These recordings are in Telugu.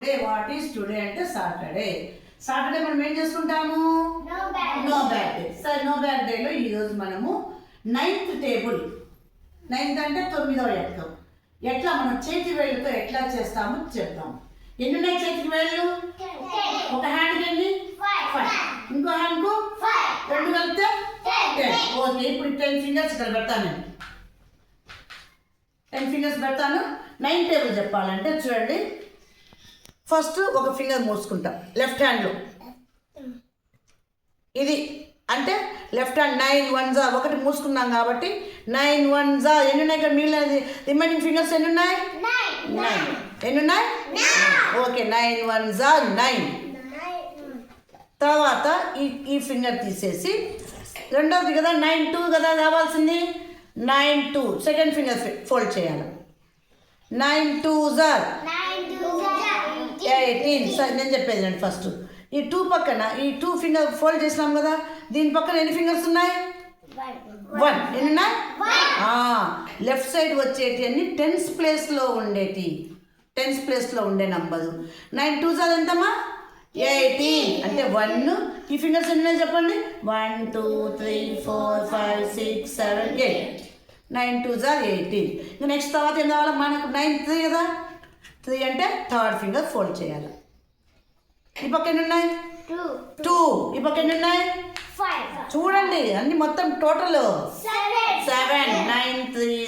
డే వాట్ ఈస్ టుడే అంటే సాటర్డే. సాటర్డే మనం ఏం చేసుకుంటాము? No bad day. సరే, నో బ్యాడ్ డేలో ఈరోజు మనము 9th టేబుల్, 9th అంటే 9వ ఎక్కం, ఎట్లా మనం చేతి వేళ్ళతో ఎట్లా చేస్తామో చెప్తాము. ఎన్ని ఉన్నాయి చేతికి వేళ్ళు? ఒక హ్యాండ్కి ఎన్ని? 5. ఇంకో హ్యాండ్కు 2 కలిపితే 10. ఓకే, ఇప్పుడు 10 ఫింగర్స్ ఇక్కడ పెడతాను. 10 ఫింగర్స్ పెడతాను. 9 టేబుల్ చెప్పాలంటే చూడండి, ఫస్ట్ ఒక ఫింగర్ మూసుకుంటాం లెఫ్ట్ హ్యాండ్లో. ఇది అంటే లెఫ్ట్ హ్యాండ్ 9 1 ఒకటి మూసుకున్నాం కాబట్టి 9 1 ఎన్ని ఉన్నాయి ఇక్కడ? మిగిలినది రిమైనింగ్ ఫింగర్స్ ఎన్ని ఉన్నాయి? 9. ఎన్ని ఉన్నాయి? ఓకే, 9 1 9. తర్వాత ఈ ఫింగర్ తీసేసి రెండవది కదా 9 2 కదా రావాల్సింది. 9 2 సెకండ్ ఫింగర్ ఫోల్డ్ చేయాలి. 9 2 18. సరే, నేను చెప్పేది అండి. ఫస్ట్ ఈ 2 పక్కన ఈ 2 ఫింగర్ ఫోల్డ్ చేసినాం కదా, దీని పక్కన ఎన్ని ఫింగర్స్ ఉన్నాయి? 1. ఎన్ని ఉన్నాయి? లెఫ్ట్ సైడ్ వచ్చేటి అన్ని 10th ప్లేస్లో ఉండేటి, 10th ప్లేస్లో ఉండే నంబరు. 9 2 ఎంతమ్మా? 18. అంటే 1. ఈ ఫింగర్స్ ఎన్ని ఉన్నాయి చెప్పండి? 1 2 3 4 5 6 7 8. 9 2 18. ఇంకా నెక్స్ట్ తర్వాత ఏం కావాలి మనకు? 9 3 కదా, 3 అంటే థర్డ్ ఫింగర్ ఫోల్డ్ చేయాలి. ఈ పక్క ఎన్ని ఉన్నాయి? 2. ఈ పక్క ఎన్ని ఉన్నాయి? 5. చూడండి అన్ని మొత్తం టోటల్ 7. 9 3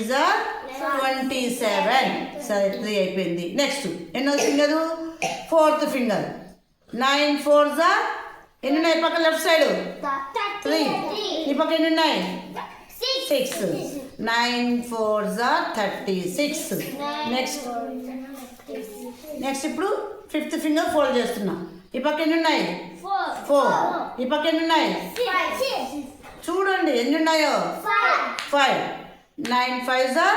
27. సరే, 3 అయిపోయింది. నెక్స్ట్ ఎన్నో ఫింగరు? 4th finger. 9 4 ఎన్ని ఉన్నాయి? పక్క లెఫ్ట్ సైడ్ 3. ఈ పక్క ఎన్ని ఉన్నాయి? 6. 9 4 36. నెక్స్ట్ ఇప్పుడు 5th ఫింగర్ ఫోల్డ్ చేస్తున్నా. ఈ పక్క ఎన్ని ఉన్నాయి? 4. ఈ పక్క ఎన్ని ఉన్నాయి? చూడండి ఎన్ని ఉన్నాయో? 5. 9 5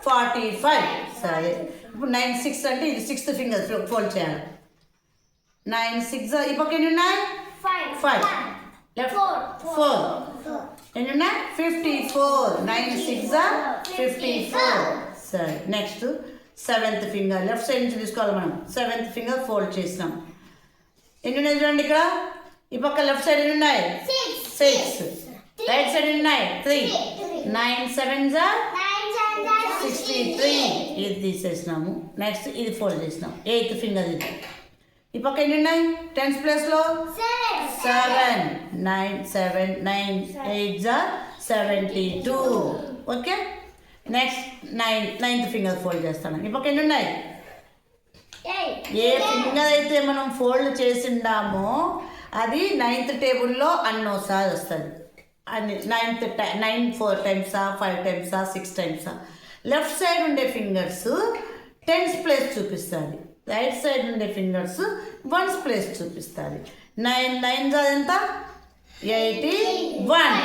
45. సరే, ఇప్పుడు 9 6 అంటే ఇది 6th ఫింగర్ ఫోల్డ్ చేయాలి. 9 6 ఈ పక్క ఎన్ని ఉన్నాయి? 5. లెఫ్ట్ 4. ఎన్ని ఉన్నాయి? 54. 9 6 54. సరే, next 7th finger left side నుంచి తీసుకోవాలి మనం. 7th ఫింగర్ ఫోల్డ్ చేసినాం. ఎన్ని ఉన్నాయి చూడండి ఇక్కడ? ఈ పక్క లెఫ్ట్ సైడ్ ఎన్ని ఉన్నాయి? 6. రైట్ సైడ్ ఎన్ని ఉన్నాయి? 3. 9 7 63. ఇది తీసేసినాము. నెక్స్ట్ ఇది ఫోల్డ్ చేసినాం. 8th ఫింగర్ ఇది. ఈ పక్క ఎన్ని ఉన్నాయి? 10th ప్లేస్లో 7. 9 7 9 8 72. Okay, next 9th finger fold చేస్తాను. ఈ పక్క ఎన్ని ఉన్నాయి? ఏ ఫింగర్ అయితే మనం ఫోల్డ్ చేసిండామో అది 9th టేబుల్లో అన్నోసారి వస్తుంది. అది 9 4 టైమ్సా 5 టైమ్సా 6 టైమ్సా. లెఫ్ట్ సైడ్ ఉండే ఫింగర్స్ 10th ప్లేస్ చూపిస్తుంది, రైట్ సైడ్ ఉండే ఫింగర్స్ 1st ప్లేస్ చూపిస్తుంది. 9 9 ఎంత? 81.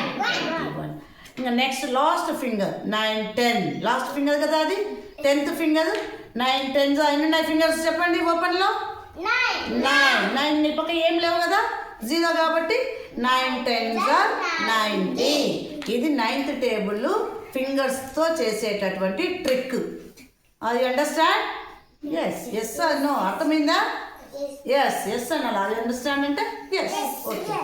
ఇంకా next last finger 9 10. Last finger కదా అది, 10th ఫింగర్. 9 10 ఎన్ని ఉన్నాయి ఫింగర్స్ చెప్పండి? ఓపెన్లో 9. ఈ పక్క ఏం లేవు కదా, 0 కాబట్టి 9 10 90. ఇది 9th టేబుల్ ఫింగర్స్తో చేసేటటువంటి ట్రిక్. అది అండర్స్టాండ్? Yes or no? అర్థమైందా? ఎస్ అనాలి. అది అండర్స్టాండ్ అంటే ఎస్. ఓకే.